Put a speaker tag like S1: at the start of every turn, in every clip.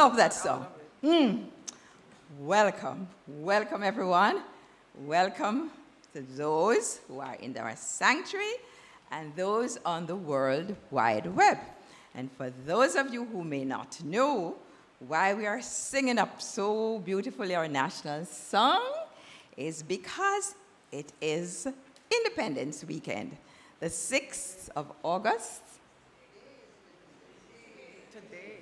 S1: love that song. Welcome. Welcome, everyone. Welcome to those who are in our sanctuary and those on the World Wide Web. And for those of you who may not know why we are singing up so beautifully our national song, is because it is Independence Weekend, the 6th of August.
S2: Today.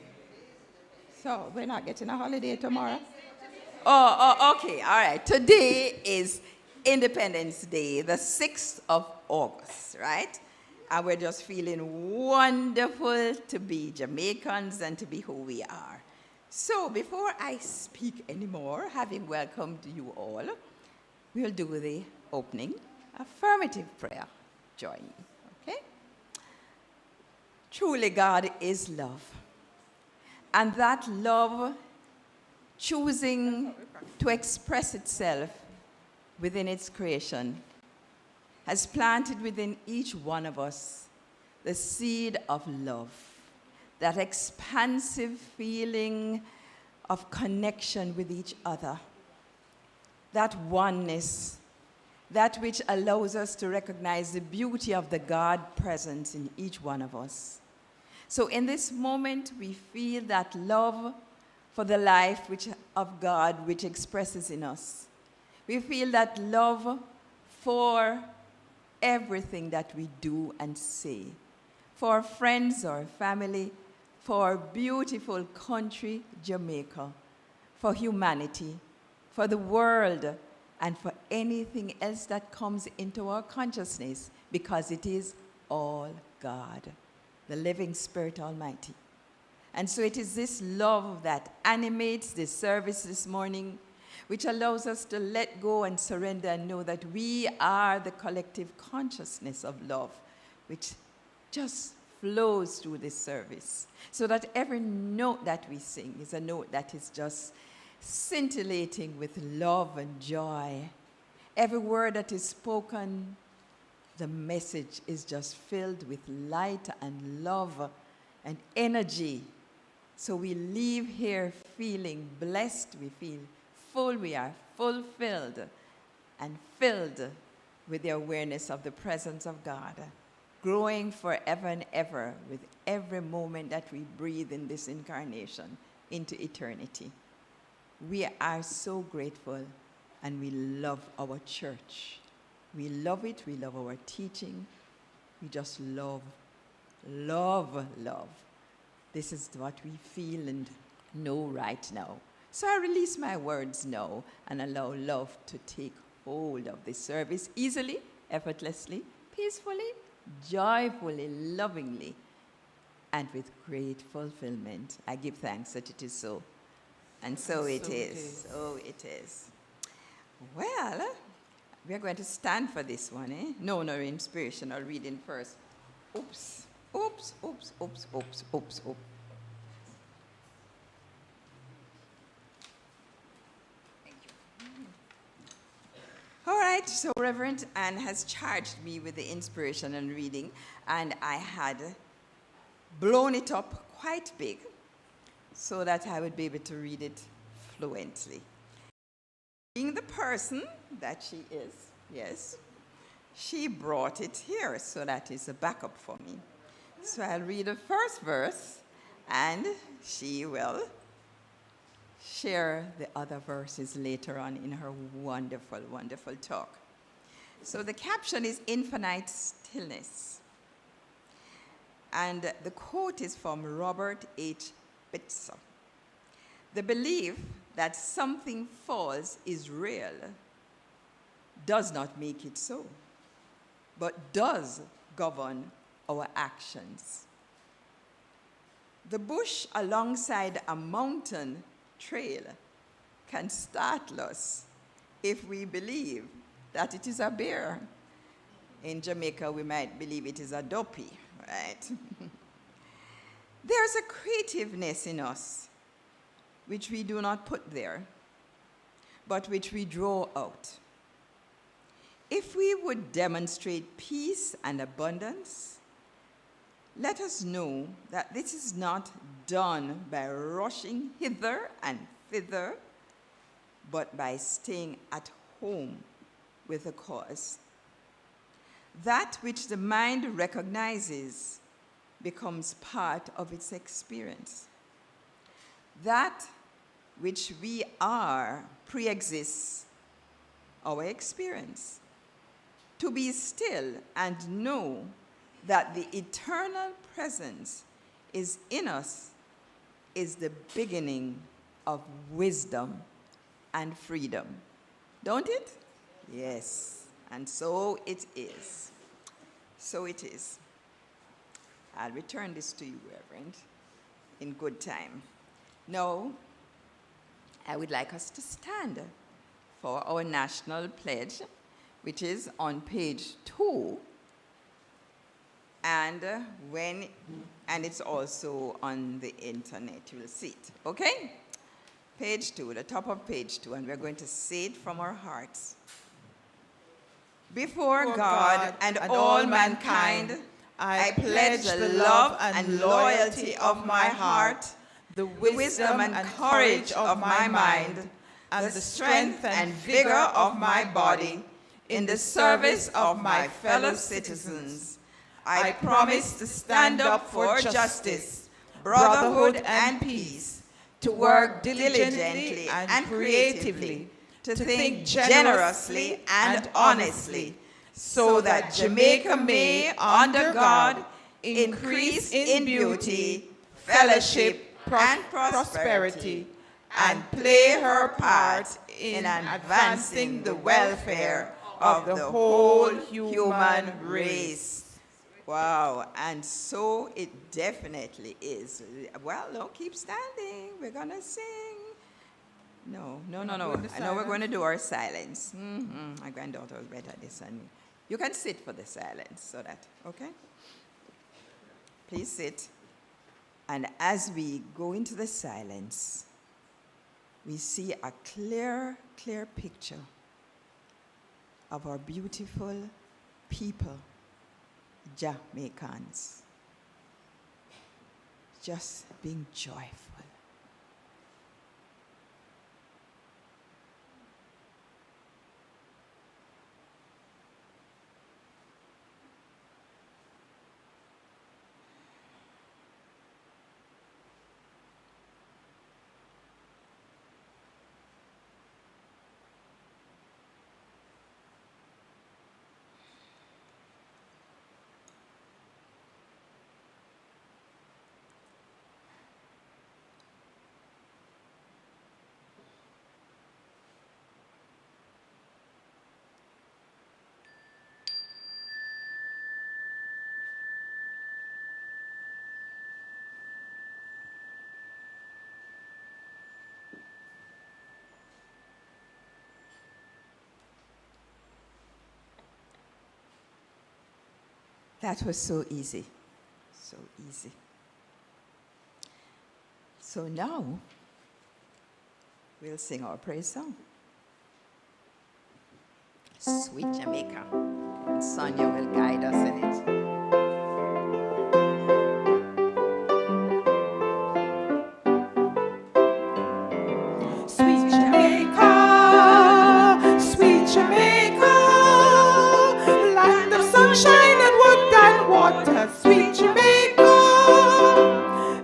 S1: So we're not getting a holiday tomorrow? Oh, okay, all right. Today is Independence Day, the 6th of August, right? And we're just feeling wonderful to be Jamaicans and to be who we are. So before I speak anymore, having welcomed you all, we'll do the opening affirmative prayer. Join me, okay? Truly, God is love. And that love choosing to express itself within its creation has planted within each one of us the seed of love, that expansive feeling of connection with each other, that oneness, that which allows us to recognize the beauty of the God present in each one of us. So in this moment, we feel that love for the life of God which expresses in us. We feel that love for everything that we do and say, for friends or family, for beautiful country, Jamaica, for humanity, for the world, and for anything else that comes into our consciousness, because it is all God, the living Spirit Almighty. And so it is this love that animates this service this morning, which allows us to let go and surrender and know that we are the collective consciousness of love, which just flows through this service, so that every note that we sing is a note that is just scintillating with love and joy. Every word that is spoken, the message is just filled with light and love and energy. So we leave here feeling blessed, we feel full, we are fulfilled and filled with the awareness of the presence of God, growing forever and ever with every moment that we breathe in this incarnation into eternity. We are so grateful, and we love our church. We love it, we love our teaching. We just love, love, love. This is what we feel and know right now. So I release my words now and allow love to take hold of this service easily, effortlessly, peacefully, joyfully, lovingly, and with great fulfillment. I give thanks that it is so. And so it is. So it is. Well, we are going to stand for this one, eh? No inspirational reading first. Oops, oops, oops, oops, oops, oops, oops. Thank you. All right, so Reverend Anne has charged me with the inspiration and reading, and I had blown it up quite big so that I would be able to read it fluently. Being the person that she is, yes, she brought it here, so that is a backup for me. So I'll read the first verse, and she will share the other verses later on in her wonderful, wonderful talk. So the caption is Infinite Stillness. And the quote is from Robert H. Bitzer. The belief that something false is real does not make it so, but does govern our actions. The bush alongside a mountain trail can startle us if we believe that it is a bear. In Jamaica, we might believe it is a dopey, right? There's a creativeness in us which we do not put there, but which we draw out. If we would demonstrate peace and abundance, let us know that this is not done by rushing hither and thither, but by staying at home with a cause. That which the mind recognizes becomes part of its experience. That which we are pre-exists our experience. To be still and know that the eternal presence is in us is the beginning of wisdom and freedom. Don't it? Yes. And so it is. So it is. I'll return this to you, Reverend, in good time. Now, I would like us to stand for our national pledge, which is on page 2, and it's also on the internet. You will see it. Okay? Page 2, the top of page 2, and we're going to say it from our hearts. Before God and all mankind, I pledge the love and loyalty of my heart, the wisdom and courage of my mind, and the strength and vigor of my body in the service of my fellow citizens. I promise to stand up for justice, brotherhood, and peace, to work diligently and creatively, to think generously and honestly, so that Jamaica may, under God, increase in beauty, fellowship, and prosperity, and play her part in advancing the welfare of the whole human race. Wow, and so it definitely is. Well, no, keep standing. We're going to sing. No. I know we're going to do our silence. My granddaughter was better at this than me. You can sit for the silence, so that, okay? Please sit. And as we go into the silence, we see a clear picture of our beautiful people, Jamaicans, just being joyful. That was so easy, so easy. So now, we'll sing our praise song. Sweet Jamaica. And Sonia will guide us in it.
S2: Sweet Jamaica,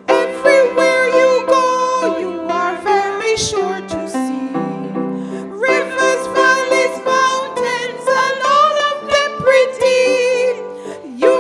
S2: everywhere you go, you are very sure to see rivers, valleys, mountains, and all of them pretty. You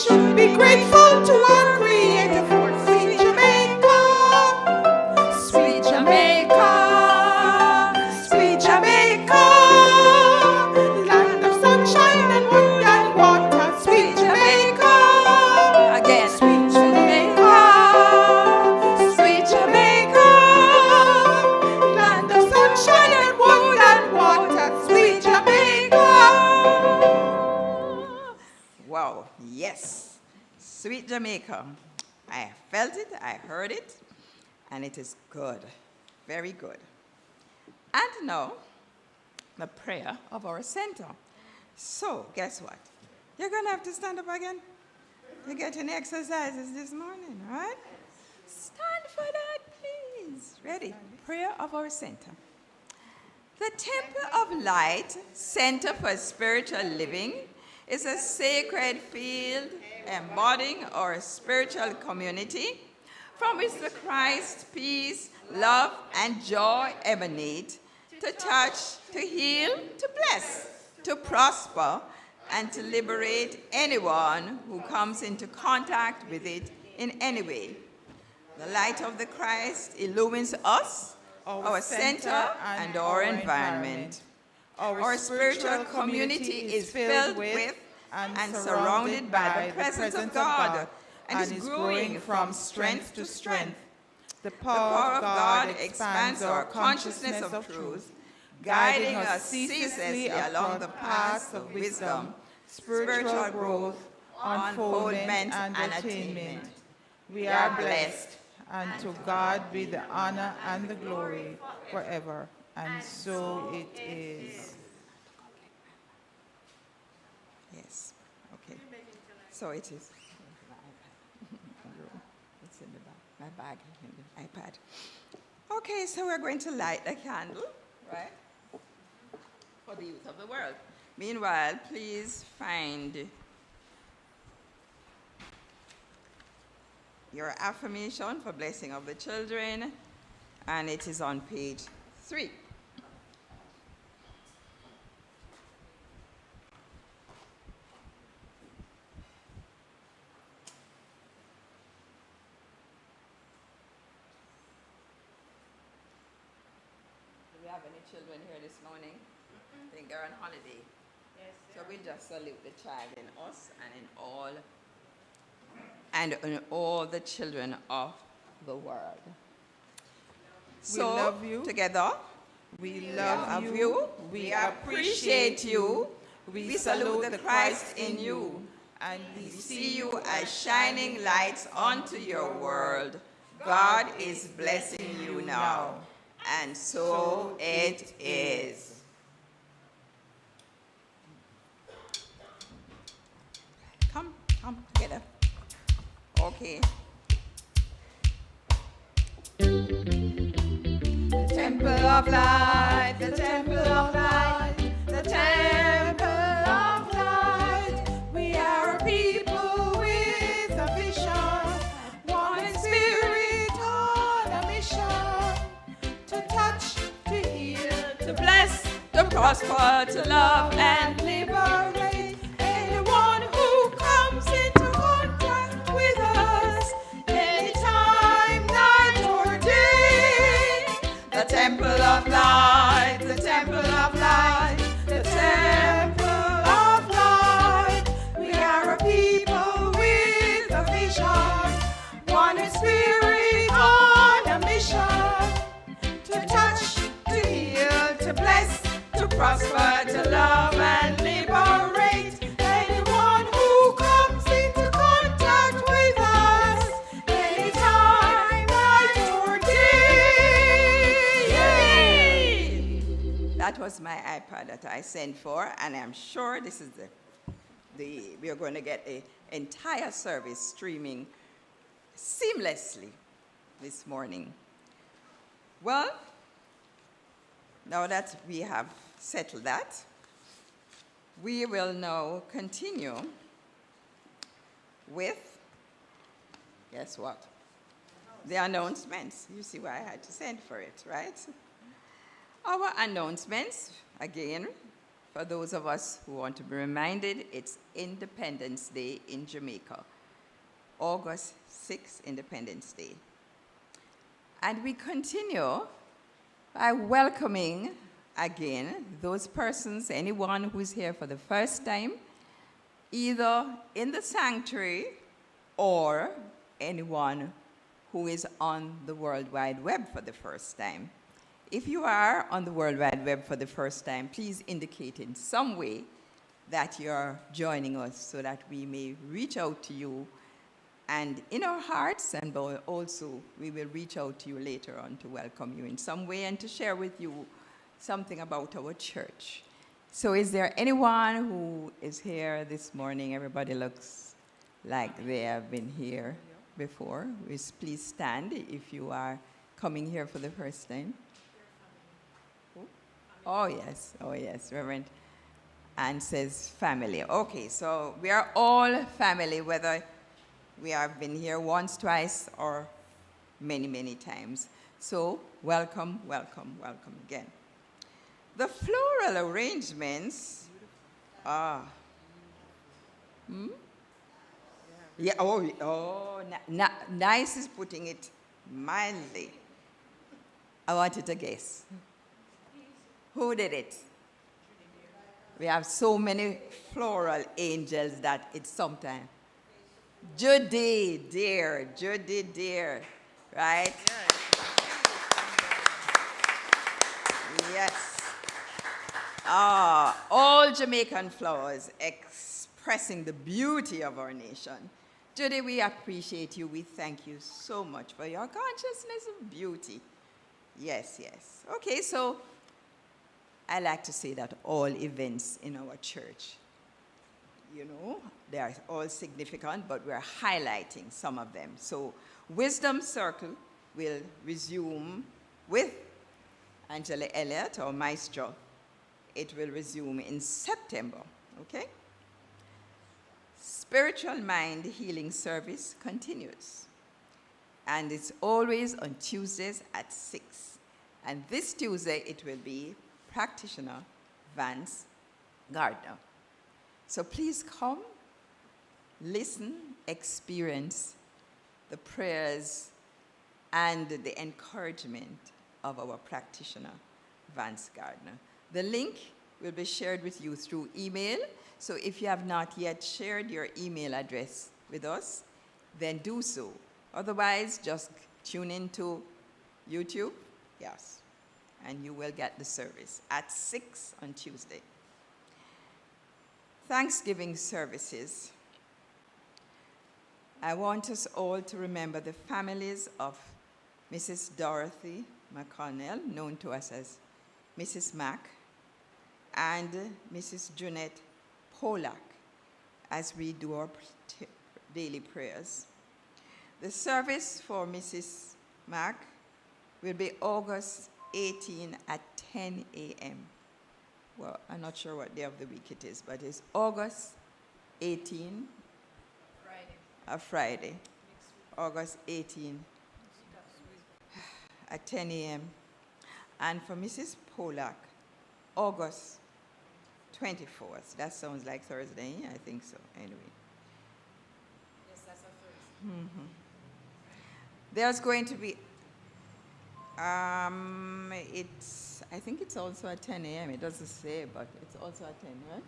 S2: should be grateful to our Creator for sweet Jamaica. Sweet Jamaica, sweet Jamaica, land of sunshine and wood and water. Sweet Jamaica,
S1: Again.
S2: sweet Jamaica, sweet Jamaica, land of sunshine and wood and water. Sweet Jamaica.
S1: Wow, yes. Sweet Jamaica. I felt it, I heard it, and it is good. Very good. And now, the prayer of our center. So, guess what? You're going to have to stand up again. You're getting exercises this morning, all right? Stand for that, please. Ready? Prayer of our center. The Temple of Light Center for Spiritual Living is a sacred field embodying our spiritual community from which the Christ, peace, love, and joy emanate to touch, to heal, to bless, to prosper, and to liberate anyone who comes into contact with it in any way. The light of the Christ illumines us, our center, and our environment. Our spiritual community is filled with and surrounded by the presence of God and is growing from strength to strength.
S2: The
S1: The power of God expands our consciousness of truth, guiding us ceaselessly along the paths of wisdom, spiritual growth, unfoldment, and attainment.
S2: We are blessed, and to God be the honor and the glory forever. And so it is.
S1: Yes, okay. So it is. It's in the bag, my bag, in the iPad. Okay, so we're going to light a candle, right, for the youth of the world. Meanwhile, please find your affirmation for blessing of the children, and it is on page 3. Do we have any children here this morning? I think they're on holiday.
S3: Yes,
S1: So we'll just salute the child in us and in all the children of the world. So,
S2: love you.
S1: together,
S2: We
S1: love
S2: love
S1: you.
S2: you.
S1: We appreciate you. We salute the Christ in you.
S2: And
S1: We see you as shining lights unto your world. God is blessing you now. And so it is. Come together. Okay. The temple of light, the temple of light, the temple of light.
S2: we are a people with a vision, one in spirit on a mission, to touch, to heal,
S1: To bless, to prosper, to love and
S2: liberate anyone who comes into contact with us, anytime, night or day.
S1: the temple of light, the temple of light, the temple
S2: of light. We are a people with a vision, one in spirit on a mission, to touch, to heal, to bless,
S1: to prosper, to love and
S2: liberate anyone who comes into contact with us, anytime, night or day.
S1: That was my iPad that I sent for, and I'm sure this is we are going to get an entire service streaming seamlessly this morning. Well, now that we have settled that, we will now continue with, guess what? The announcements. You see why I had to send for it, right? Our announcements, again, For those of us who want to be reminded, it's Independence Day in Jamaica. August 6th, Independence Day. And we continue by welcoming again those persons, anyone who's here for the first time, either in the sanctuary or anyone who is on the World Wide Web for the first time. If you are on the World Wide Web for the first time, please indicate in some way that you're joining us so that we may reach out to you. And in our hearts, and also we will reach out to you later on to welcome you in some way and to share with you something about our church. So is there anyone who is here this morning? Everybody looks like they have been here before. Please stand if you are coming here for the first time. Oh, yes. Oh, yes. Reverend Anne says family. Okay, so we are all family, whether we have been here once, twice, or many, many times. So welcome, welcome, welcome again. The floral arrangements are... Yeah, nice is putting it mildly. I want you to guess. Who did it? We have so many floral angels that it's sometimes. Judy, dear, right? Yes. All Jamaican flowers expressing the beauty of our nation. Judy, we appreciate you. We thank you so much for your consciousness of beauty. Yes, yes. Okay, so I like to say that all events in our church, you know, they are all significant, but we're highlighting some of them. So Wisdom Circle will resume with Angela Elliott, our maestro. It will resume in September, okay? Spiritual Mind Healing Service continues. And it's always on Tuesdays at 6. And this Tuesday, it will be practitioner Vance Gardner. So please come, listen, experience the prayers and the encouragement of our practitioner, Vance Gardner. The link will be shared with you through email. So if you have not yet shared your email address with us, then do so. Otherwise, just tune into YouTube, yes, and you will get the service at 6 on Tuesday. Thanksgiving services. I want us all to remember the families of Mrs. Dorothy McConnell, known to us as Mrs. Mack, and Mrs. Jeanette Polak, as we do our daily prayers. The service for Mrs. Mack will be August 18 at 10 a.m. Well, I'm not sure what day of the week it is, but it's August 18. Friday. A Friday. August 18 at 10 a.m. And for Mrs. Polak, August 24th. That sounds like Thursday. I think so. Anyway. Yes, that's a Thursday. Mm-hmm. There's going to be, I think it's also at 10 a.m. It doesn't say, but it's also at 10, right?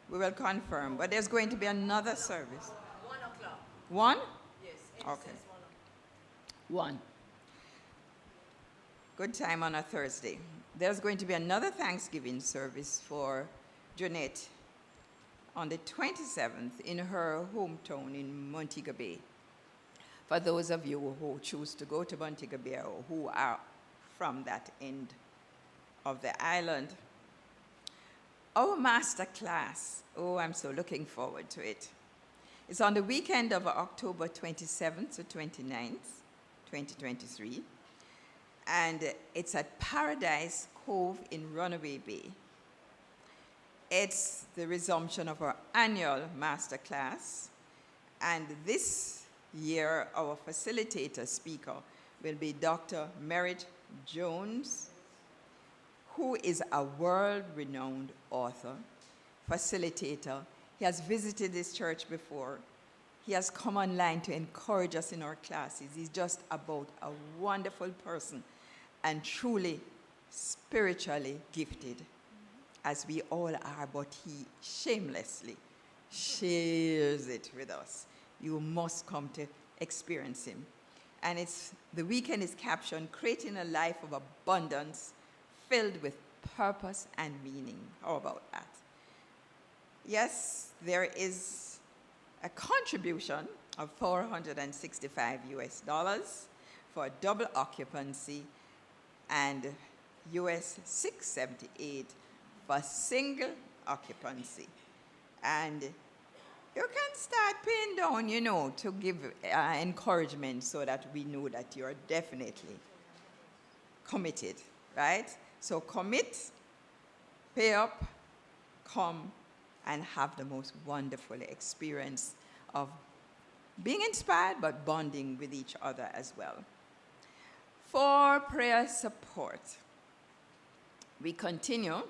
S1: We will confirm. But there's going to be another service.
S2: 1 o'clock.
S1: 1?
S2: Yes.
S1: Okay. 1. Good time on a Thursday. There's going to be another Thanksgiving service for Jeanette on the 27th in her hometown in Montego Bay. For those of you who choose to go to Montego Bay or who are from that end of the island. Our master class, oh, I'm so looking forward to it. It's on the weekend of October 27th to 29th, 2023. And it's at Paradise Cove in Runaway Bay. It's the resumption of our annual master class. And this year, our facilitator speaker will be Dr. Merritt Jones, who is a world-renowned author, facilitator. He has visited this church before. He has come online to encourage us in our classes. He's just about a wonderful person and truly spiritually gifted, as we all are, but he shamelessly shares it with us. You must come to experience him. And the weekend is captioned, Creating a Life of Abundance Filled with Purpose and Meaning. How about that? Yes, there is a contribution of $465 for double occupancy and US $678 for single occupancy. And you can start paying down, to give encouragement so that we know that you're definitely committed, right? So commit, pay up, come, and have the most wonderful experience of being inspired but bonding with each other as well. For prayer support, we continue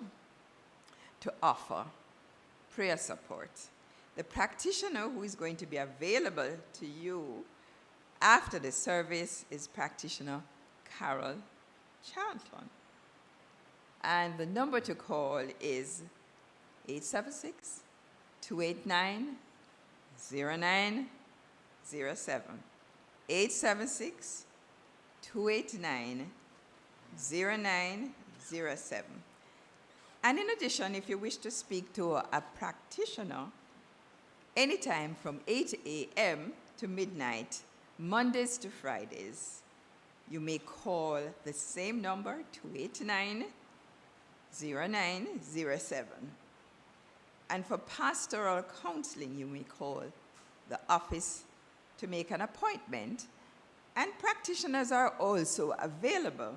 S1: to offer prayer support. The practitioner who is going to be available to you after the service is practitioner Carol Charlton. And the number to call is 876-289-0907. 876-289-0907. And in addition, if you wish to speak to a practitioner, anytime from 8 a.m. to midnight, Mondays to Fridays, you may call the same number, 289-0907. And for pastoral counseling, you may call the office to make an appointment. And practitioners are also available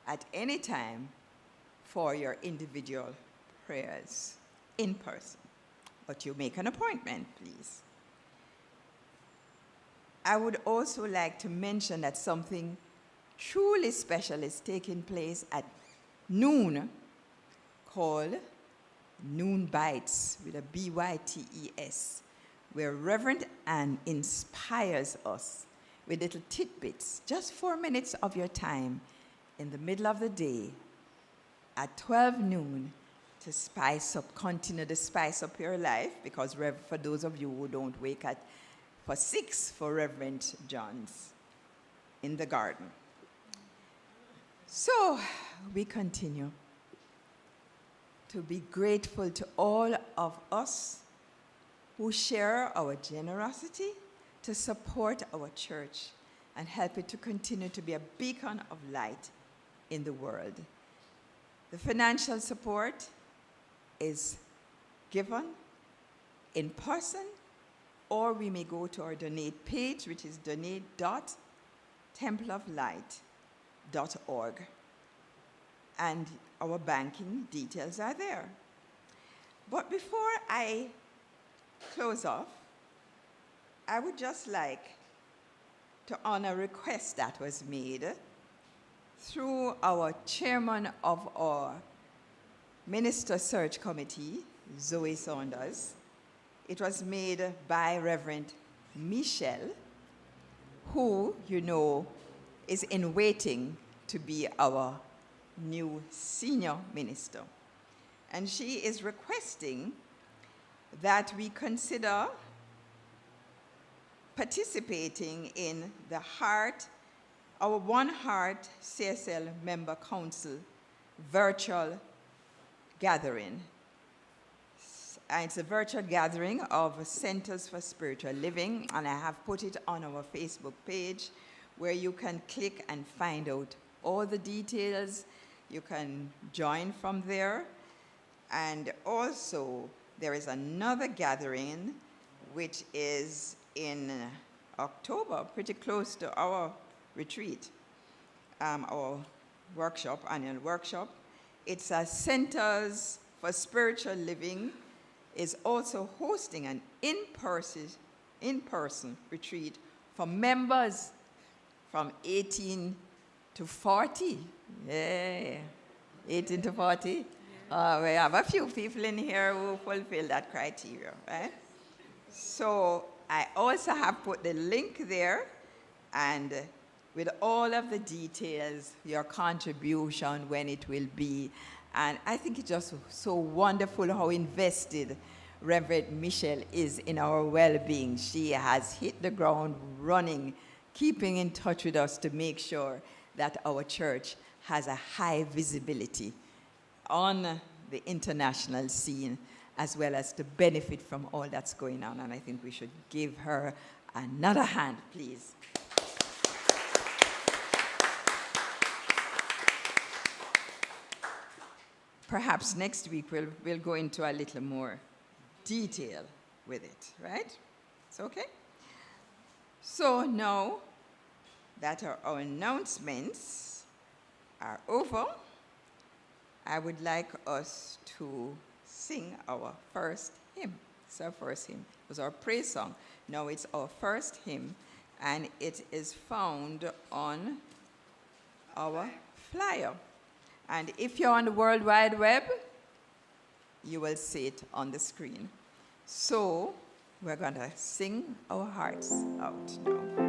S1: at any time for your individual prayers in person. But you make an appointment, please. I would also like to mention that something truly special is taking place at noon called Noon Bites with a BYTES, where Reverend Ann inspires us with little tidbits, just 4 minutes of your time in the middle of the day at 12 noon to continue to spice up your life, because for those of you who don't wake up for 6 for Reverend John's in the garden. So we continue to be grateful to all of us who share our generosity to support our church and help it to continue to be a beacon of light in the world. The financial support is given in person, or we may go to our donate page, which is donate.templeoflight.org. And our banking details are there. But before I close off, I would just like to honor a request that was made through our chairman of our Minister Search Committee, Zoe Saunders. It was made by Reverend Michelle, who, is in waiting to be our new senior minister. And she is requesting that we consider participating in our One Heart CSL Member Council virtual gathering. It's a virtual gathering of Centers for Spiritual Living, and I have put it on our Facebook page where you can click and find out all the details. You can join from there. And also, there is another gathering which is in October, pretty close to our retreat, our workshop, annual workshop. It's a Centers for Spiritual Living is also hosting an in-person retreat for members from 18 to 40. Yeah. 18 to 40? We have a few people in here who fulfill that criteria, right? So I also have put the link there, and with all of the details, your contribution, when it will be. And I think it's just so wonderful how invested Reverend Michelle is in our well-being. She has hit the ground running, keeping in touch with us to make sure that our church has a high visibility on the international scene, as well as to benefit from all that's going on. And I think we should give her another hand, please. Perhaps next week we'll go into a little more detail with it, right? It's okay? So now that our announcements are over, I would like us to sing our first hymn. It's our first hymn. It was our praise song. Now it's our first hymn, and it is found on our flyer. And if you're on the World Wide Web, you will see it on the screen. So we're going to sing our hearts out now.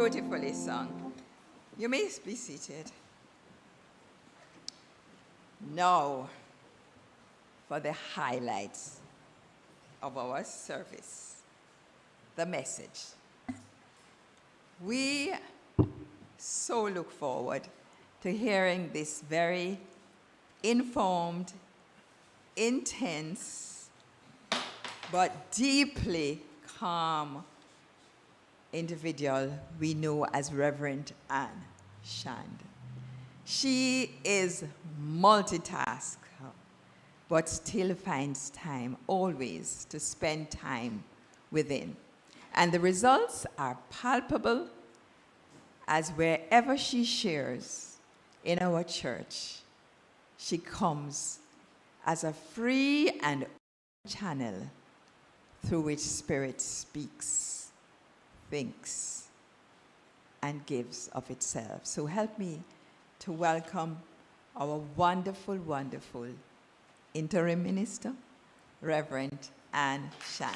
S1: Beautifully sung. You may be seated. Now, for the highlights of our service, the message. We so look forward to hearing this very informed, intense, but deeply calm individual we know as Reverend Anne Shand. She is multitasker, but still finds time always to spend time within. And the results are palpable, as wherever she shares in our church, she comes as a free and open channel through which Spirit speaks, thinks, and gives of itself. So help me to welcome our wonderful, wonderful interim minister, Reverend Anne Shan.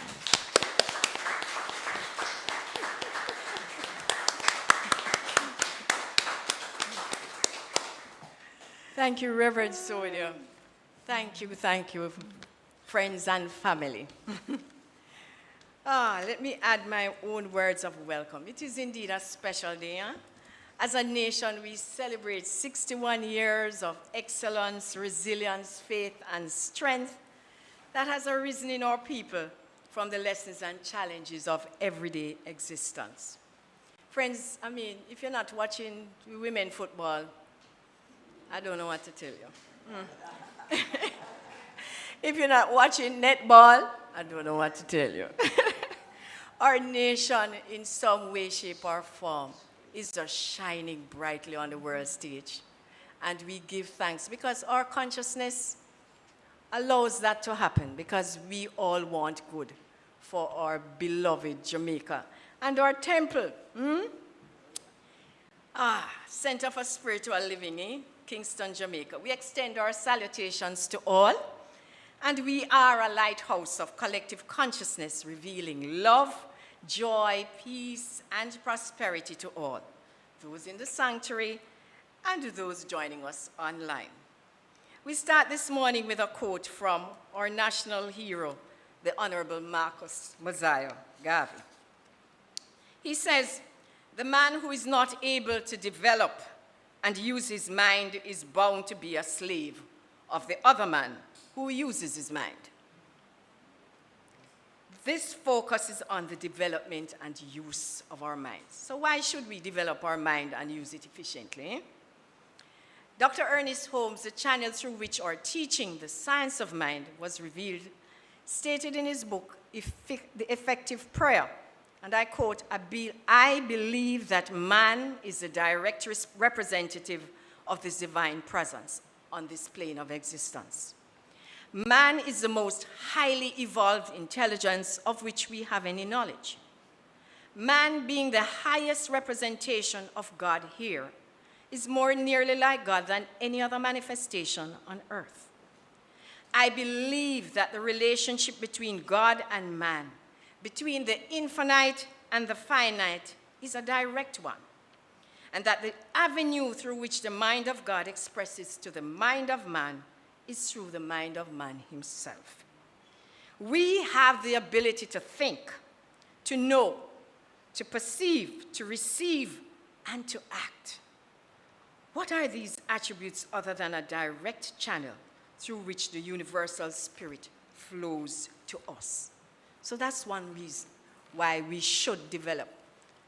S3: Thank you, Reverend Sonia. Thank you, friends and family. Let me add my own words of welcome. It is indeed a special day. Huh? As a nation, we celebrate 61 years of excellence, resilience, faith, and strength that has arisen in our people from the lessons and challenges of everyday existence. Friends, if you're not watching women football, I don't know what to tell you. If you're not watching netball, I don't know what to tell you. Our nation, in some way, shape, or form, is just shining brightly on the world stage. And we give thanks because our consciousness allows that to happen, because we all want good for our beloved Jamaica and our temple. Center for Spiritual Living, Kingston, Jamaica. We extend our salutations to all, and we are a lighthouse of collective consciousness, revealing love, joy, peace, and prosperity to all, those in the sanctuary and those joining us online. We start this morning with a quote from our national hero, the Honorable Marcus Mosiah Garvey. He says, "The man who is not able to develop and use his mind is bound to be a slave of the other man who uses his mind." This focuses on the development and use of our minds. So why should we develop our mind and use it efficiently? Dr. Ernest Holmes, the channel through which our teaching, the science of mind, was revealed, stated in his book, The Effective Prayer, and I quote, "I believe that man is a direct representative of this divine presence on this plane of existence. Man is the most highly evolved intelligence of which we have any knowledge. Man, being the highest representation of God here, is more nearly like God than any other manifestation on earth. I believe that the relationship between God and man, between the infinite and the finite, is a direct one, and that the avenue through which the mind of God expresses to the mind of man is through the mind of man himself. We have the ability to think, to know, to perceive, to receive, and to act. What are these attributes other than a direct channel through which the universal spirit flows to us? So that's one reason why we should develop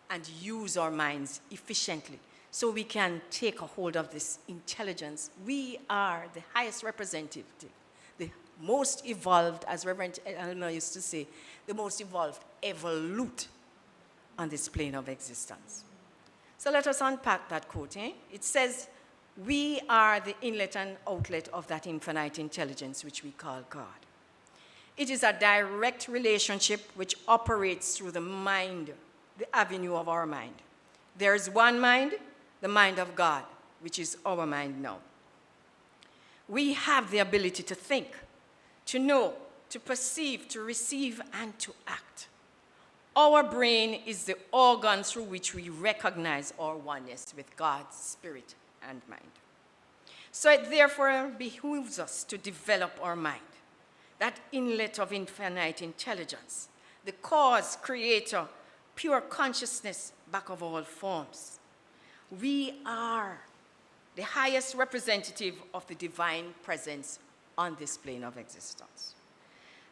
S3: and use our minds efficiently, so we can take a hold of this intelligence. We are the highest representative, the most evolved, as Reverend Elmer used to say, the most evolved evolute on this plane of existence. So let us unpack that quote. It says, we are the inlet and outlet of that infinite intelligence which we call God. It is a direct relationship which operates through the mind, the avenue of our mind. There is one mind, the mind of God, which is our mind now. We have the ability to think, to know, to perceive, to receive, and to act. Our brain is the organ through which we recognize our oneness with God's spirit and mind. So it therefore behooves us to develop our mind, that inlet of infinite intelligence, the cause, creator, pure consciousness back of all forms. We are the highest representative of the divine presence on this plane of existence.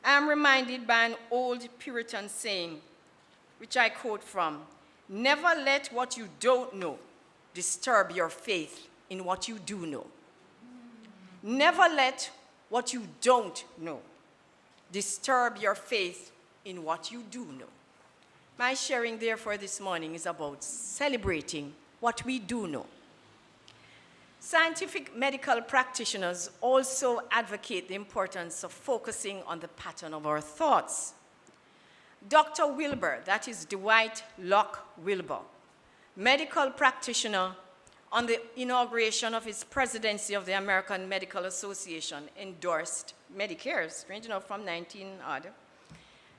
S3: I am reminded by an old Puritan saying, which I quote from, "Never let what you don't know disturb your faith in what you do know. Never let what you don't know. Disturb your faith in what you do know. My sharing, therefore, this morning is about celebrating what we do know. Scientific medical practitioners also advocate the importance of focusing on the pattern of our thoughts. Dr. Wilbur, that is Dwight Locke Wilbur, medical practitioner, on the inauguration of his presidency of the American Medical Association, endorsed Medicare, strange enough from 1900,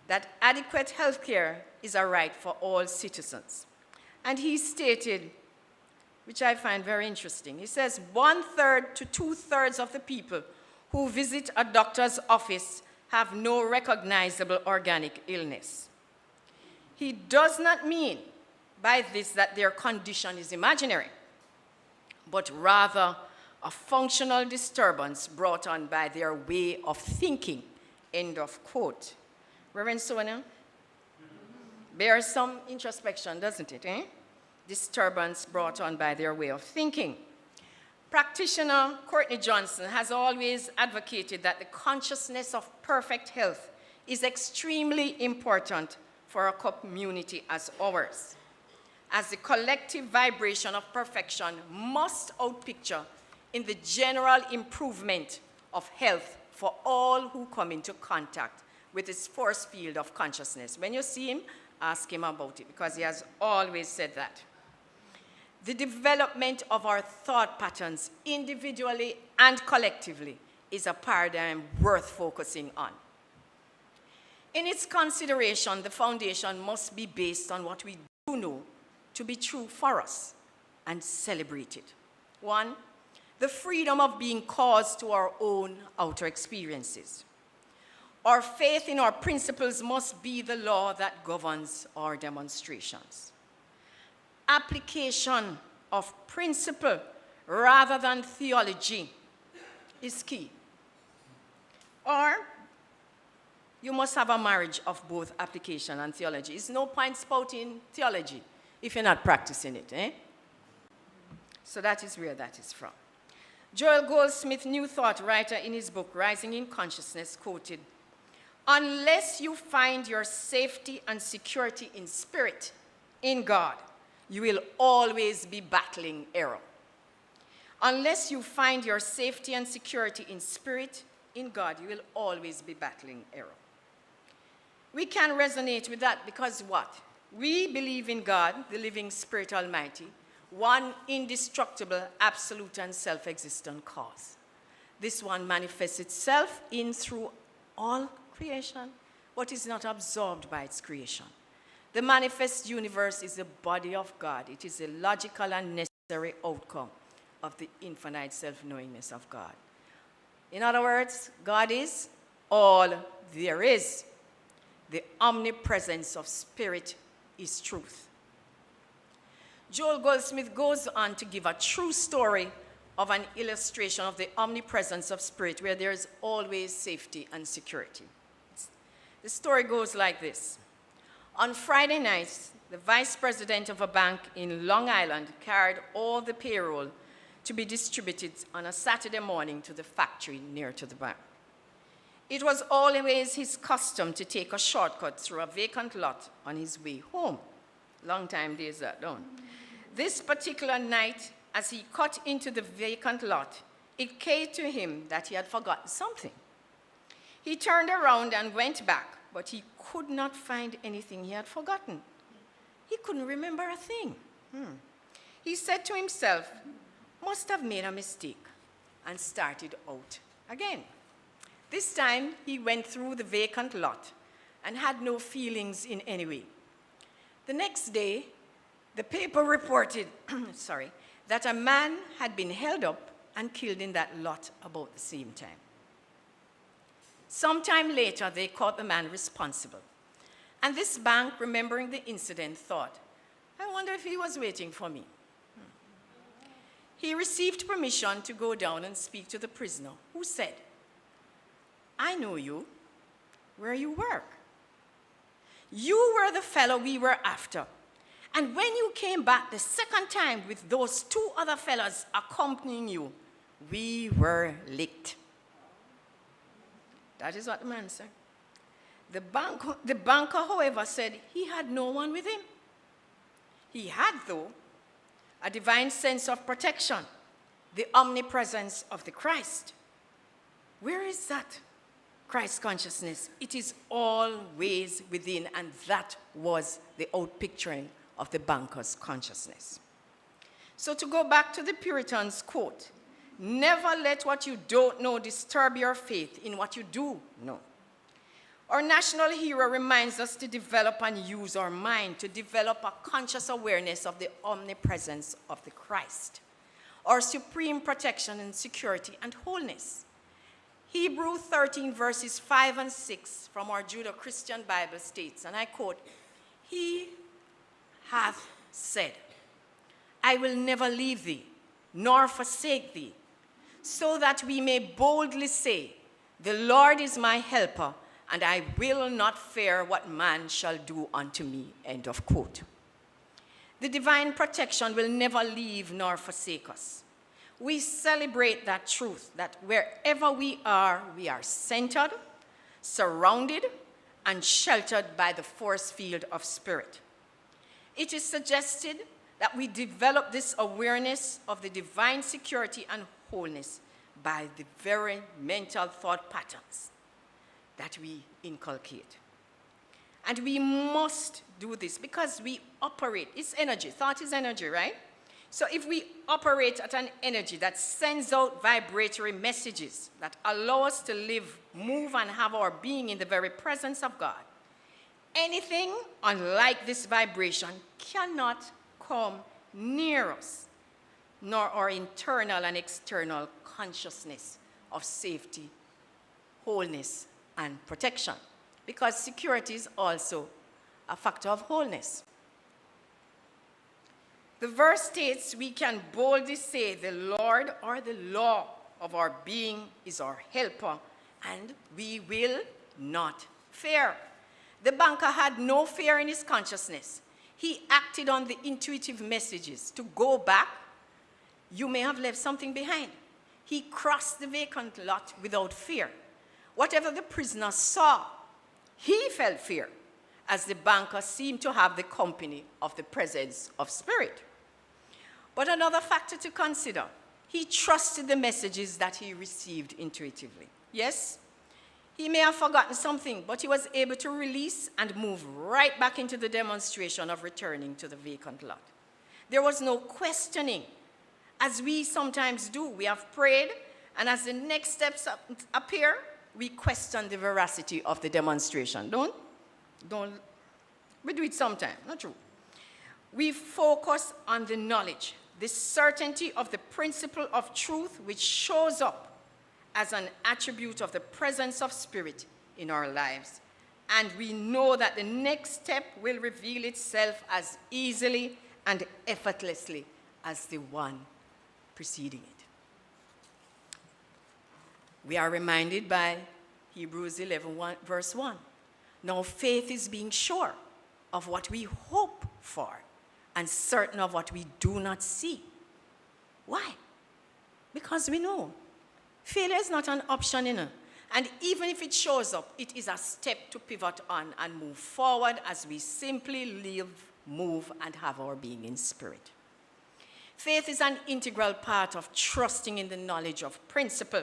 S3: that adequate health care is a right for all citizens. And he stated, which I find very interesting, he says 1/3 to 2/3 of the people who visit a doctor's office have no recognizable organic illness. He does not mean by this that their condition is imaginary, but rather a functional disturbance brought on by their way of thinking, end of quote. Reverend Sonia, bears some introspection, doesn't it, eh? Disturbance brought on by their way of thinking. Practitioner Courtney Johnson has always advocated that the consciousness of perfect health is extremely important for a community as ours, as the collective vibration of perfection must outpicture in the general improvement of health for all who come into contact with his force field of consciousness. When you see him, ask him about it, because he has always said that. The development of our thought patterns individually and collectively is a paradigm worth focusing on. In its consideration, the foundation must be based on what we do know to be true for us and celebrated. 1, the freedom of being caused to our own outer experiences. Our faith in our principles must be the law that governs our demonstrations. Application of principle rather than theology is key. Or you must have a marriage of both application and theology. It's no point spouting theology if you're not practicing it, eh? So that is where that is from. Joel Goldsmith, New Thought writer, in his book, Rising in Consciousness, quoted, "Unless you find your safety and security in spirit, in God, you will always be battling error." Unless you find your safety and security in spirit, in God, you will always be battling error. We can resonate with that because what? We believe in God, the living Spirit Almighty, one indestructible, absolute, and self-existent cause. This one manifests itself in through all creation, but is not absorbed by its creation. The manifest universe is the body of God. It is a logical and necessary outcome of the infinite self-knowingness of God. In other words, God is all there is. The omnipresence of spirit is truth. Joel Goldsmith goes on to give a true story of an illustration of the omnipresence of spirit where there is always safety and security. The story goes like this. On Friday nights, the vice president of a bank in Long Island carried all the payroll to be distributed on a Saturday morning to the factory near to the bank. It was always his custom to take a shortcut through a vacant lot on his way home. Long time days that done. This particular night, as he cut into the vacant lot, it came to him that he had forgotten something. He turned around and went back, but he could not find anything he had forgotten. He couldn't remember a thing. He said to himself, must have made a mistake, and started out again. This time, he went through the vacant lot and had no feelings in any way. The next day, the paper reported that a man had been held up and killed in that lot about the same time. Sometime later, they caught the man responsible. And this bank, remembering the incident, thought, I wonder if he was waiting for me. He received permission to go down and speak to the prisoner, who said, I know you, where you work. You were the fellow we were after. And when you came back the second time with those 2 other fellows accompanying you, we were licked. That is what the man said. The banker, however, said he had no one with him. He had, though, a divine sense of protection, the omnipresence of the Christ. Where is that Christ consciousness? It is always within, and that was the outpicturing of the banker's consciousness. So to go back to the Puritans' quote, never let what you don't know disturb your faith in what you do know. Our national hero reminds us to develop and use our mind, to develop a conscious awareness of the omnipresence of the Christ, our supreme protection and security and wholeness. Hebrews 13 verses 5 and 6 from our Judeo-Christian Bible states, and I quote, "He hath said, I will never leave thee, nor forsake thee, so that we may boldly say, the Lord is my helper, and I will not fear what man shall do unto me," end of quote. The divine protection will never leave nor forsake us. We celebrate that truth, that wherever we are centered, surrounded, and sheltered by the force field of spirit. It is suggested that we develop this awareness of the divine security and wholeness by the very mental thought patterns that we inculcate. And we must do this because we operate, it's energy, thought is energy, right? So if we operate at an energy that sends out vibratory messages that allow us to live, move, and have our being in the very presence of God, anything unlike this vibration cannot come near us, nor our internal and external consciousness of safety, wholeness, and protection, because security is also a factor of wholeness. The verse states we can boldly say the Lord or the law of our being is our helper, and we will not fear. The banker had no fear in his consciousness. He acted on the intuitive messages to go back. You may have left something behind. He crossed the vacant lot without fear. Whatever the prisoner saw, he felt fear, as the banker seemed to have the company of the presence of spirit. But another factor to consider, he trusted the messages that he received intuitively. Yes, he may have forgotten something, but he was able to release and move right back into the demonstration of returning to the vacant lot. There was no questioning, as we sometimes do. We have prayed, and as the next steps appear, we question the veracity of the demonstration. Don't. We do it sometimes, not true. We focus on the knowledge, the certainty of the principle of truth, which shows up as an attribute of the presence of spirit in our lives. And we know that the next step will reveal itself as easily and effortlessly as the one preceding it. We are reminded by Hebrews 11, verse 1. Now faith is being sure of what we hope for and certain of what we do not see. Why? Because we know failure is not an option, and even if it shows up, it is a step to pivot on and move forward as we simply live, move, and have our being in spirit. Faith is an integral part of trusting in the knowledge of principle.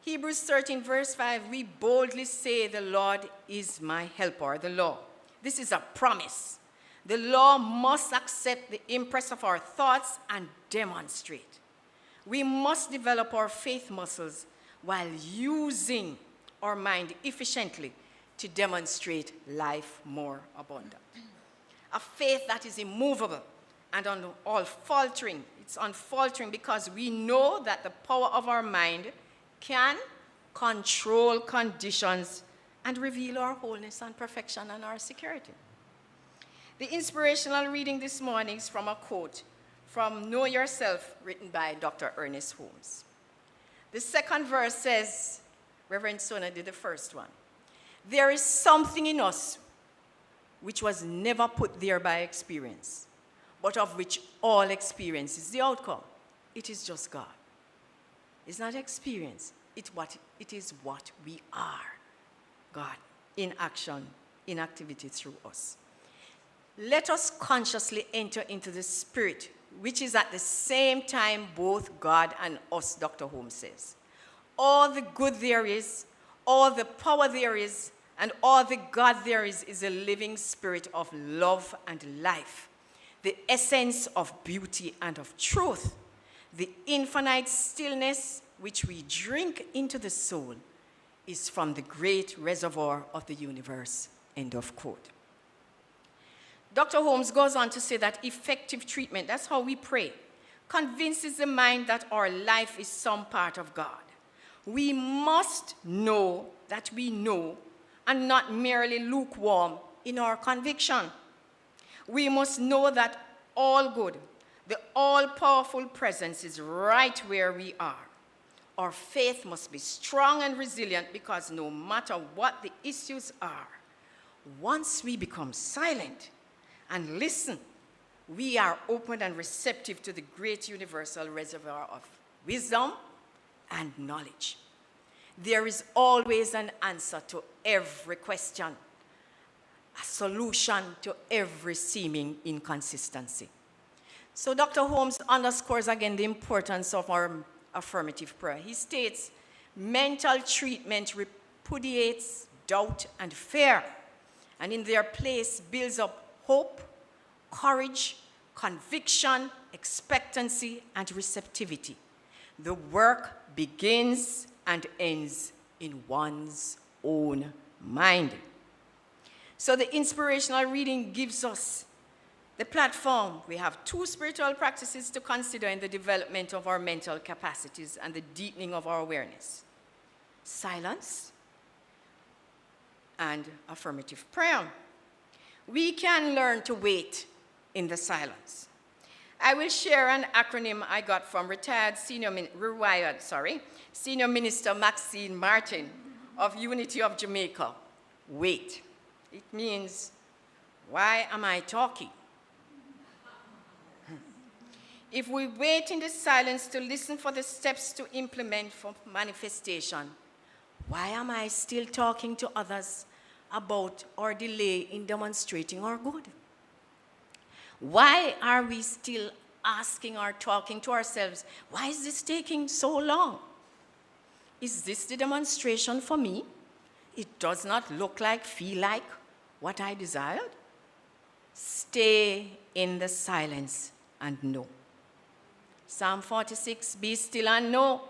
S3: Hebrews 13, verse 5, we boldly say the Lord is my helper, the law. This is a promise. The law must accept the impress of our thoughts and demonstrate. We must develop our faith muscles while using our mind efficiently to demonstrate life more abundant. A faith that is immovable and unfaltering. It's unfaltering because we know that the power of our mind can control conditions and reveal our wholeness and perfection and our security. The inspirational reading this morning is from a quote from Know Yourself, written by Dr. Ernest Holmes. The second verse says, Rev Sonia did the first one, there is something in us which was never put there by experience, but of which all experience is the outcome. It is just God. It's not experience, it is what we are, God, in action, in activity through us. Let us consciously enter into the Spirit, which is at the same time both God and us, Dr. Holmes says. All the good there is, all the power there is, and all the God there is a living spirit of love and life, the essence of beauty and of truth, the infinite stillness which we drink into the soul is from the great reservoir of the universe, end of quote. Dr. Holmes goes on to say that effective treatment, that's how we pray, convinces the mind that our life is some part of God. We must know that we know and not merely lukewarm in our conviction. We must know that all good, the all-powerful presence is right where we are. Our faith must be strong and resilient because no matter what the issues are, once we become silent and listen, we are open and receptive to the great universal reservoir of wisdom and knowledge. There is always an answer to every question, a solution to every seeming inconsistency. So Dr. Holmes underscores again the importance of our affirmative prayer. He states, mental treatment repudiates doubt and fear, and in their place builds up hope, courage, conviction, expectancy, and receptivity. The work begins and ends in one's own mind. So the inspirational reading gives us the platform. We have two spiritual practices to consider in the development of our mental capacities and the deepening of our awareness: silence and affirmative prayer. We can learn to wait in the silence. I will share an acronym I got from retired Senior Minister Maxine Martin of Unity of Jamaica. WAIT. It means, why am I talking? If we wait in the silence to listen for the steps to implement for manifestation, why am I still talking to others about our delay in demonstrating our good? Why are we still asking or talking to ourselves, why is this taking so long? Is this the demonstration for me? It does not look like, feel like what I desired. Stay in the silence and know. Psalm 46, be still and know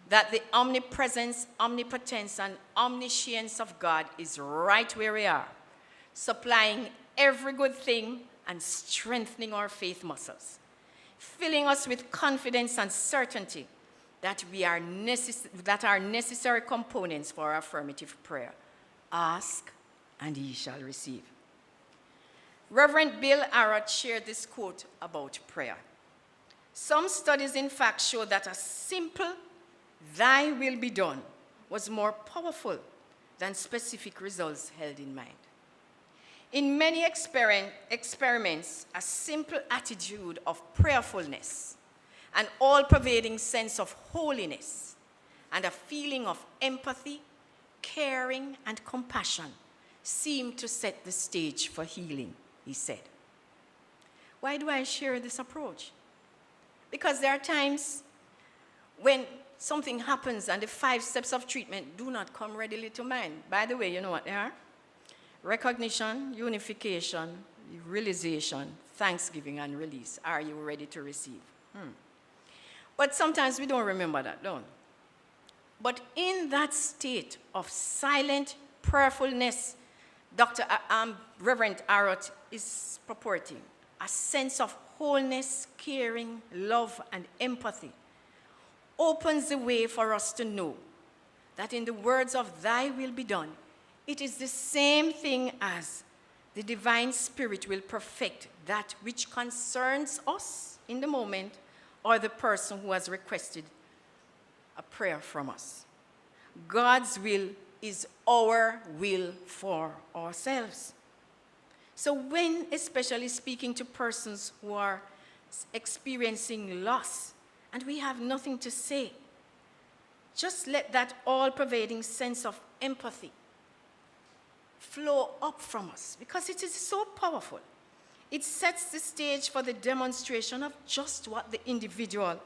S3: that the omnipresence, omnipotence, and omniscience of God is right where we are, supplying every good thing and strengthening our faith muscles, filling us with confidence and certainty that are necessary components for our affirmative prayer. Ask, and ye shall receive. Reverend Bill Arrott shared this quote about prayer. Some studies, in fact, show that a simple, thy will be done, was more powerful than specific results held in mind. In many experiments, a simple attitude of prayerfulness, an all-pervading sense of holiness, and a feeling of empathy, caring, and compassion seem to set the stage for healing, he said. Why do I share this approach? Because there are times when something happens and the 5 steps of treatment do not come readily to mind. By the way, you know what they are? Recognition, unification, realization, thanksgiving, and release. Are you ready to receive? But sometimes we don't remember that, don't we? But in that state of silent prayerfulness, Reverend Arrott is purporting a sense of wholeness, caring, love, and empathy opens the way for us to know that in the words of thy will be done, it is the same thing as the divine spirit will perfect that which concerns us in the moment or the person who has requested a prayer from us. God's will is our will for ourselves. So when especially speaking to persons who are experiencing loss and we have nothing to say, just let that all-pervading sense of empathy flow up from us, because it is so powerful. It sets the stage for the demonstration of just what the individual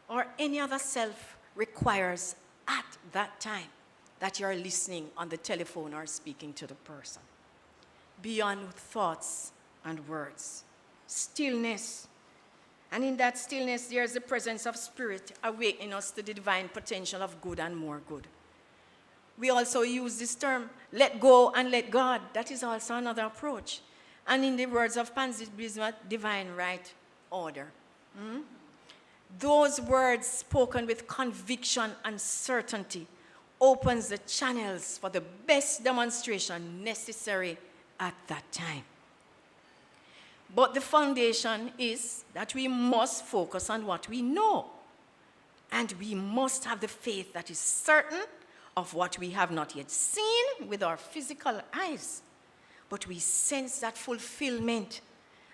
S3: or any other self requires at that time that you're listening on the telephone or speaking to the person. Beyond thoughts and words, stillness. And in that stillness, there's the presence of spirit awakening us to the divine potential of good and more good. We also use this term, let go and let God. That is also another approach. And in the words of Pansy Bismuth, divine right order. Those words spoken with conviction and certainty opens the channels for the best demonstration necessary at that time. But the foundation is that we must focus on what we know. And we must have the faith that is certain of what we have not yet seen with our physical eyes. But we sense that fulfillment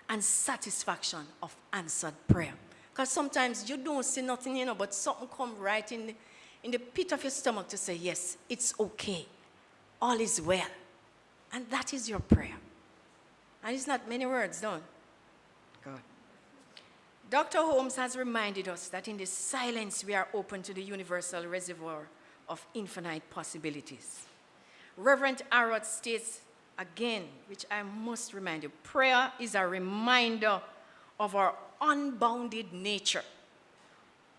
S3: and satisfaction of answered prayer. Because sometimes you don't see nothing, but something come right in the pit of your stomach to say, yes, it's okay. All is well. And that is your prayer. And it's not many words, don't. Good. Dr. Holmes has reminded us that in the silence we are open to the universal reservoir of infinite possibilities. Reverend Arrott states again, which I must remind you, prayer is a reminder of our unbounded nature,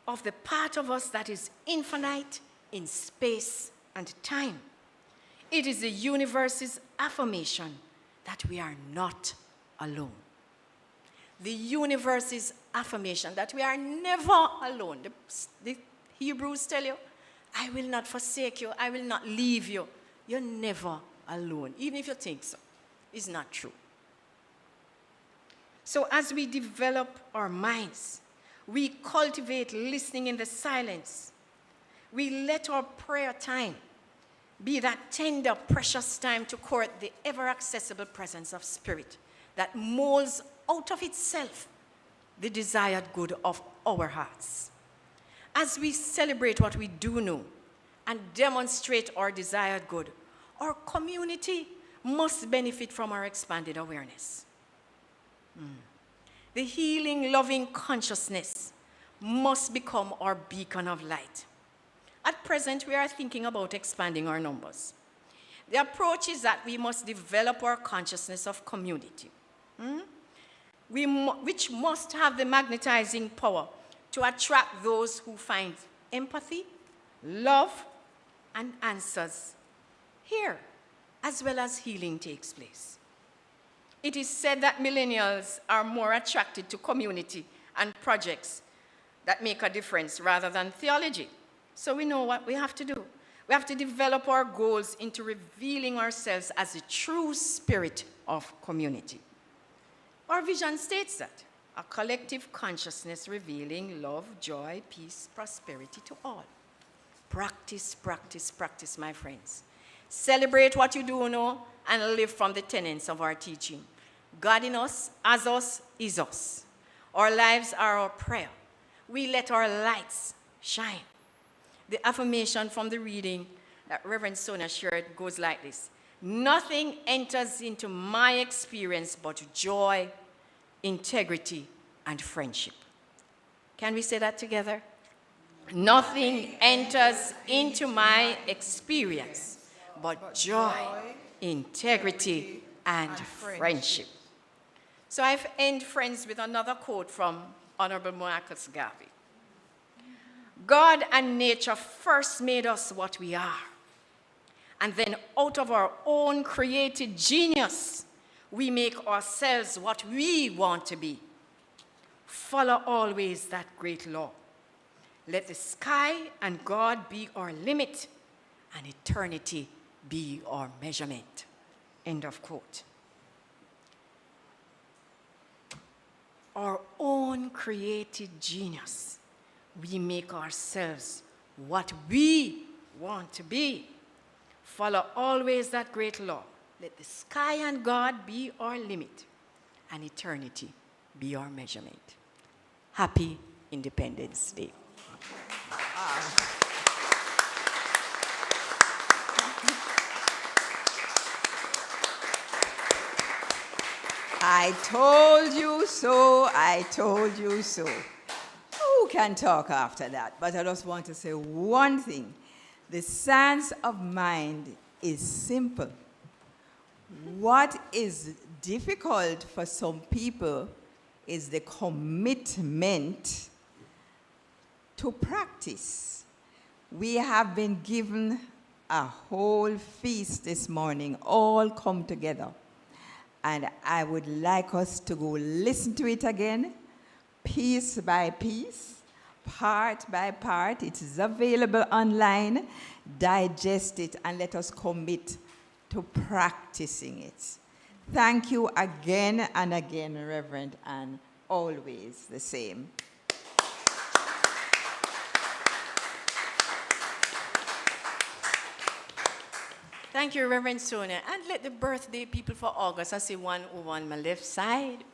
S3: of the part of us that is infinite in space and time. It is the universe's affirmation that we are not alone. The universe's affirmation that we are never alone. The Hebrews tell you, I will not forsake you, I will not leave you. You're never alone, even if you think so. It's not true. So as we develop our minds, we cultivate listening in the silence. We let our prayer time be that tender, precious time to court the ever-accessible presence of spirit that molds out of itself the desired good of our hearts. As we celebrate what we do know and demonstrate our desired good, our community must benefit from our expanded awareness. The healing, loving consciousness must become our beacon of light. At present, we are thinking about expanding our numbers. The approach is that we must develop our consciousness of community, which must have the magnetizing power to attract those who find empathy, love, and answers here, as well as healing takes place. It is said that millennials are more attracted to community and projects that make a difference rather than theology. So we know what we have to do. We have to develop our goals into revealing ourselves as the true spirit of community. Our vision states that a collective consciousness revealing love, joy, peace, prosperity to all. Practice, practice, practice, my friends. Celebrate what you do know and live from the tenets of our teaching. God in us, as us, is us. Our lives are our prayer. We let our lights shine. The affirmation from the reading that Reverend Sonia shared goes like this. Nothing enters into my experience but joy, integrity, and friendship. Can we say that together? Nothing enters into my experience but joy, integrity, and friendship. So I've end friends with another quote from Honorable Marcus Garvey. God and nature first made us what we are. And then out of our own created genius, we make ourselves what we want to be. Follow always that great law. Let the sky and God be our limit, and eternity be our measurement. End of quote. Our own created genius. We make ourselves what we want to be. Follow always that great law. Let the sky and God be our limit, and eternity be our measurement. Happy Independence Day.
S1: I told you so, I told you so. Who can talk after that? But I just want to say one thing. The science of mind is simple. What is difficult for some people is the commitment to practice. We have been given a whole feast this morning, all come together. And I would like us to go listen to it again, piece by piece, part by part. It is available online. Digest it and let us commit to practicing it. Thank you again and again, Reverend, and always the same.
S3: Thank you, Reverend Sonia. And let the birthday people for August, I see one over on my left side.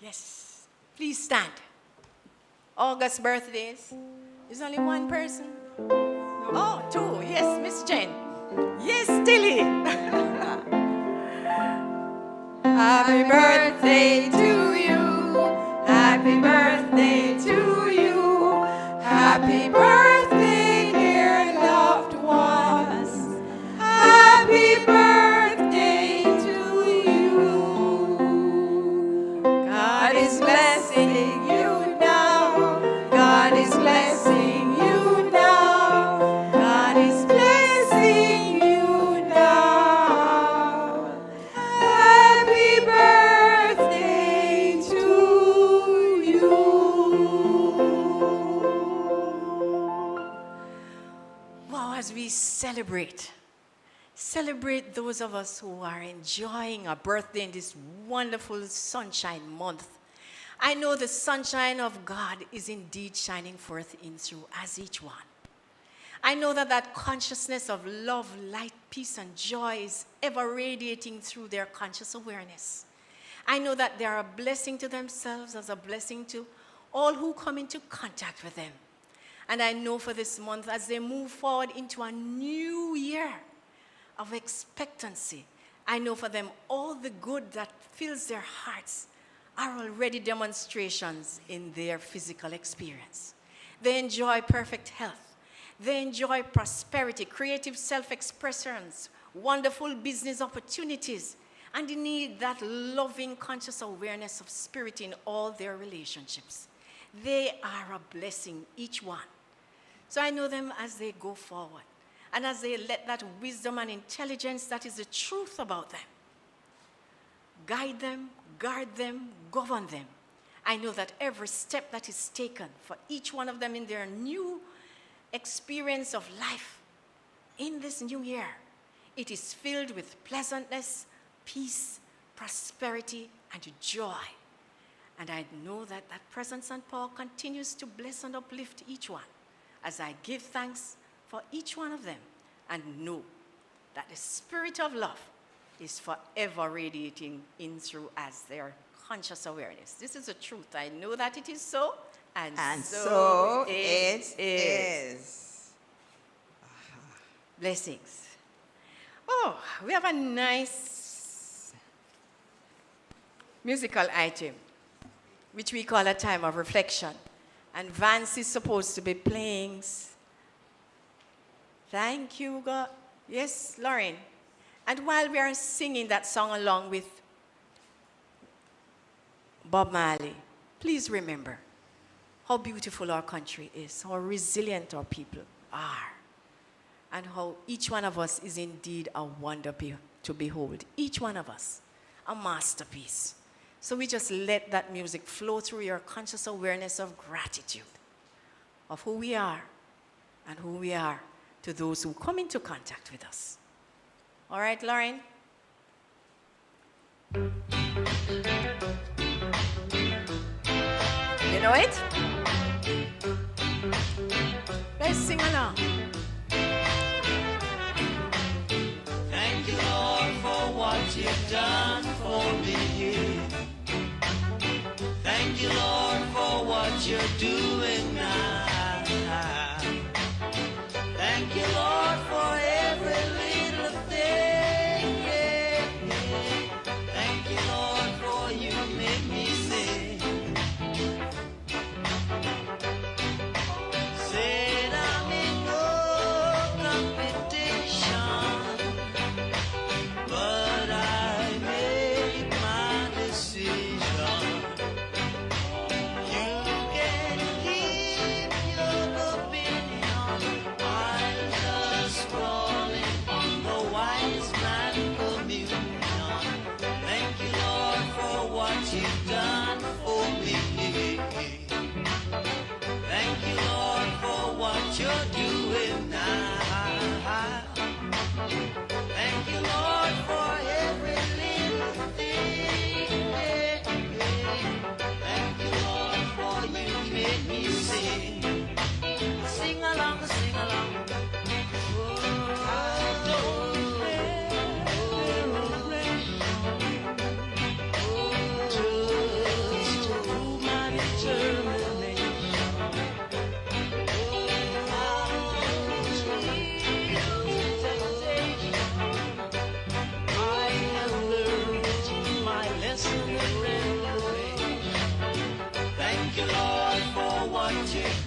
S3: Yes, please stand. August birthdays. There's only one person. Oh, two. Yes, Miss Jen. Yes, Tilly.
S2: Happy birthday to you. Happy birthday to you. Happy birthday, dear loved ones. Happy birthday to you. God is blessing you now. God is blessing you now. God is blessing you now. Happy birthday to you.
S3: Wow, as we celebrate those of us who are enjoying our birthday in this wonderful sunshine month. I know the sunshine of God is indeed shining forth in through as each one. I know that consciousness of love, light, peace, and joy is ever radiating through their conscious awareness. I know that they are a blessing to themselves as a blessing to all who come into contact with them. And I know for this month, as they move forward into a new year of expectancy, I know for them all the good that fills their hearts are already demonstrations in their physical experience. They enjoy perfect health. They enjoy prosperity, creative self-expressions, wonderful business opportunities, and they need that loving, conscious awareness of spirit in all their relationships. They are a blessing, each one. So I know them as they go forward, and as they let that wisdom and intelligence that is the truth about them guide them, guard them, govern them. I know that every step that is taken for each one of them in their new experience of life in this new year, it is filled with pleasantness, peace, prosperity, and joy. And I know that that presence and power continues to bless and uplift each one as I give thanks for each one of them and know that the spirit of love is forever radiating in through as their conscious awareness. This is the truth. I know that it is so, and
S1: so it is.
S3: Blessings. Oh, we have a nice musical item, which we call a time of reflection. And Vance is supposed to be playing. Thank you, God. Yes, Lauren. And while we are singing that song along with Bob Marley, please remember how beautiful our country is, how resilient our people are, and how each one of us is indeed a wonder to behold. Each one of us, a masterpiece. So we just let that music flow through your conscious awareness of gratitude, of who we are and who we are to those who come into contact with us. All right, Lauren? You know it? Let's sing along.
S4: Thank you, Lord, for what you've done for me. Thank you, Lord, for what you're doing now. Thank you, Lord, for every little thing. Thank you, Lord, for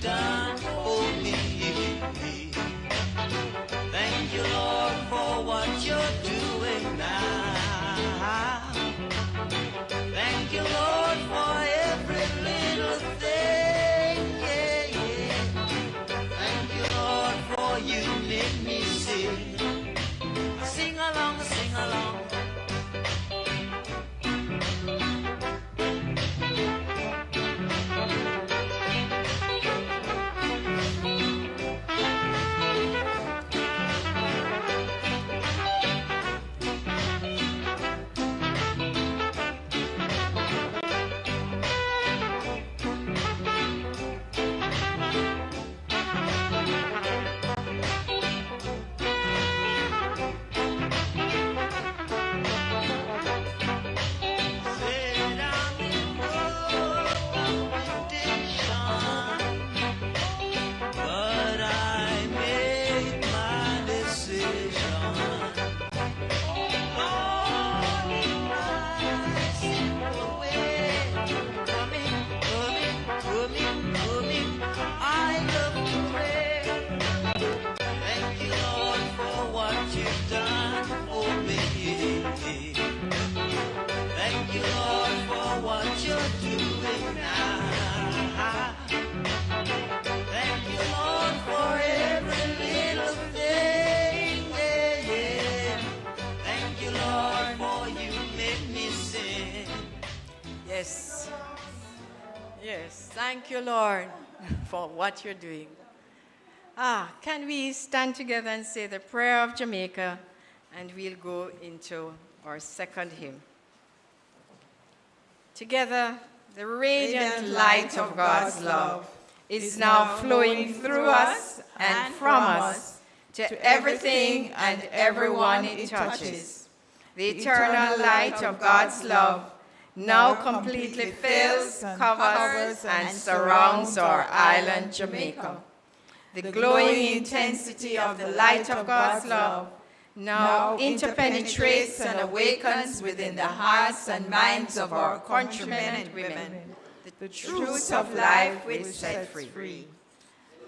S4: done for me. Thank you, Lord, for what you're doing now. Thank you, Lord, for every little thing. Yeah, yeah. Thank you, Lord, for you made me sing. Sing along, sing along. Said I'm in world competition, but I made my decision. Lord, in my simple way, coming, I love to pray. Thank you, Lord, for what you've done for me. Thank you, Lord, for what you're doing now. Thank you, Lord, for every little thing. Yeah, yeah. Thank you, Lord, for you made me sing.
S3: Yes. Yes. Thank you, Lord, for what you're doing. Can we stand together and say the prayer of Jamaica, and we'll go into our second hymn. Together, the radiant light of God's love is now flowing through us and from us to everything and everyone it touches. The eternal light of God's love now completely fills, covers, and surrounds our island, Jamaica. The glowing intensity of the light of God's love now interpenetrates and awakens within the hearts and minds of our countrymen and women the truths of life which set free.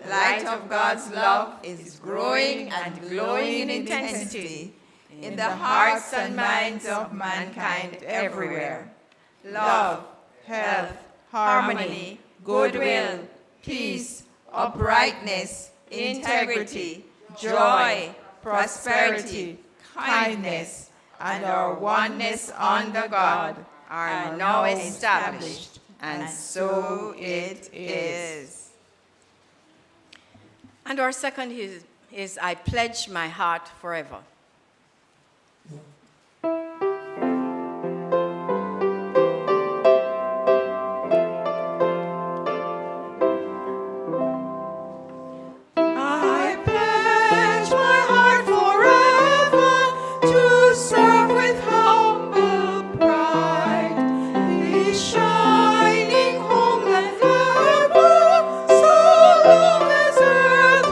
S3: The light of God's love is growing and glowing in intensity in the hearts and minds of mankind everywhere. Love, health, harmony, goodwill, peace, uprightness, integrity, joy, prosperity, kindness, and our oneness under God are now established, and so it is. And our second is I pledge my heart forever.
S2: I pledge my heart forever to serve with humble pride this shining homeland ever, so long as earth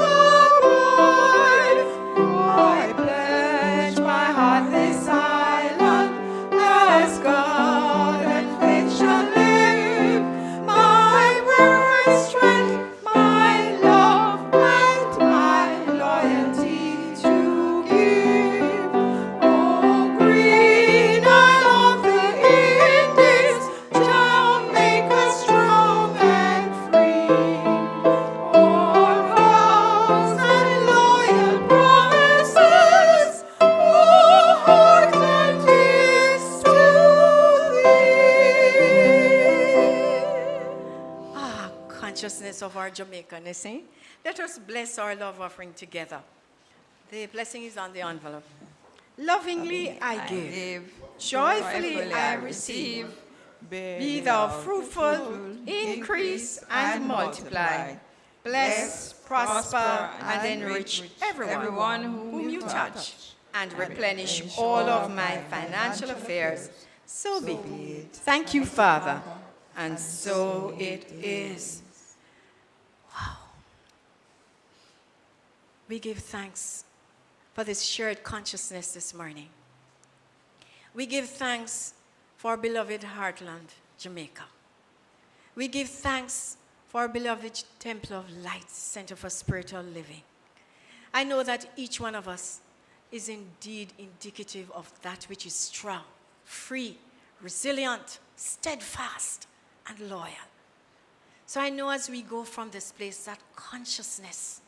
S2: abide. I pledge my heart this island as God and faith shall live. My prayer and strength, my love and my loyalty to give. Oh, green Isle of the Indies, Jamaica strong and free. All vows and loyal promises, oh, heartland is to thee.
S3: Consciousness of our Jamaicanness, eh? Let us bless our love offering together. The blessing is on the envelope. Lovingly I give, joyfully I receive. Be thou fruitful, increase and multiply. Bless, prosper, and enrich everyone whom you touch, and replenish all of my financial affairs. So be it. Thank you, Father. And so it is. Wow. We give thanks for this shared consciousness this morning. We give thanks for our beloved heartland, Jamaica. We give thanks for our beloved Temple of Light Center for Spiritual Living. I know that each one of us is indeed indicative of that which is strong, free, resilient, steadfast, and loyal. So I know as we go from this place, that consciousness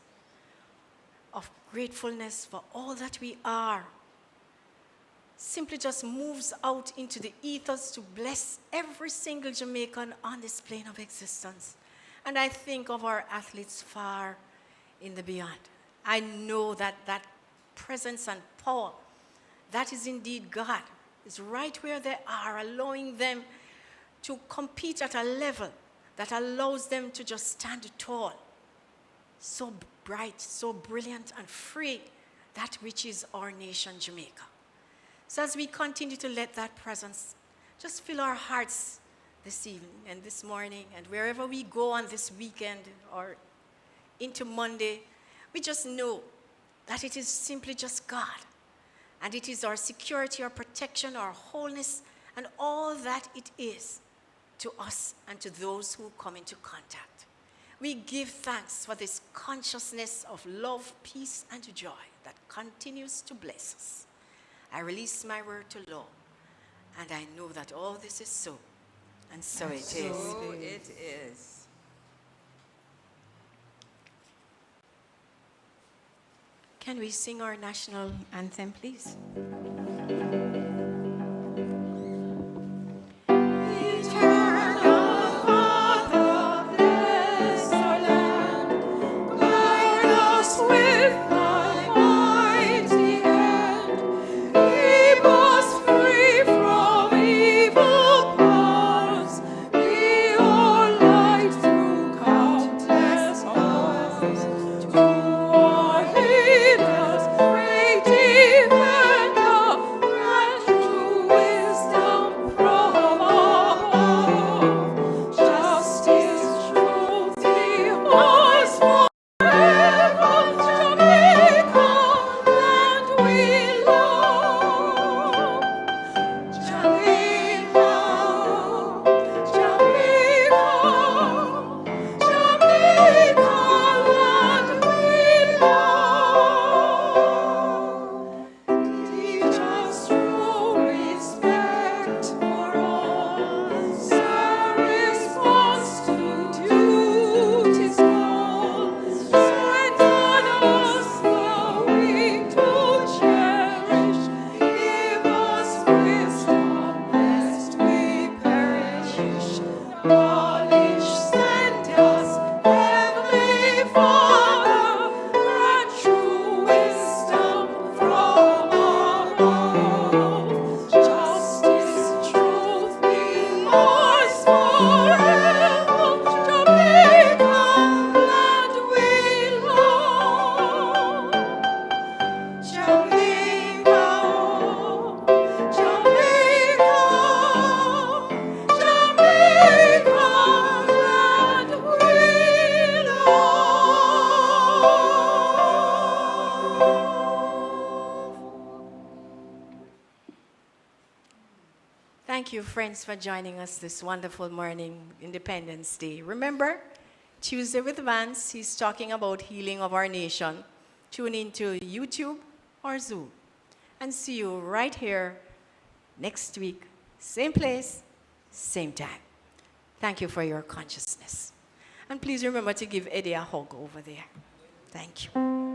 S3: of gratefulness for all that we are simply just moves out into the ethers to bless every single Jamaican on this plane of existence. And I think of our athletes far in the beyond. I know that that presence and power, that is indeed God, is right where they are, allowing them to compete at a level that allows them to just stand tall. So bright, so brilliant and free, that which is our nation, Jamaica. So as we continue to let that presence just fill our hearts this evening and this morning and wherever we go on this weekend or into Monday, we just know that it is simply just God. And it is our security, our protection, our wholeness, and all that it is to us and to those who come into contact. We give thanks for this consciousness of love, peace, and joy that continues to bless us. I release my word to law, and I know that all this is so, and so it is.
S1: So it is.
S3: Can we sing our national anthem, please?
S2: Eternal Father, bless our land. Guide us with thy mighty hand. Keep us free from evil powers. Be our light through countless hours. To our leaders, great defender, grant true wisdom from above. Justice, truth, yours forever. Jamaica, land we love. Jamaica, Jamaica, Jamaica, land we love. Teach us true respect for all, serve response to duty's call. Strengthen us the weak to cherish. Give us wisdom lest we perish. Knowledge send us, Heavenly Father, grant true wisdom from above. Justice, truth be ours forever. Jamaica, land we love. Jamaica, Jamaica, Jamaica, land we love.
S3: Thank you, friends, for joining us this wonderful morning, Independence Day. Remember, Tuesday with Vance, he's talking about healing of our nation. Tune into YouTube or Zoom. And see you right here next week, same place, same time. Thank you for your consciousness. And please remember to give Eddie a hug over there. Thank you.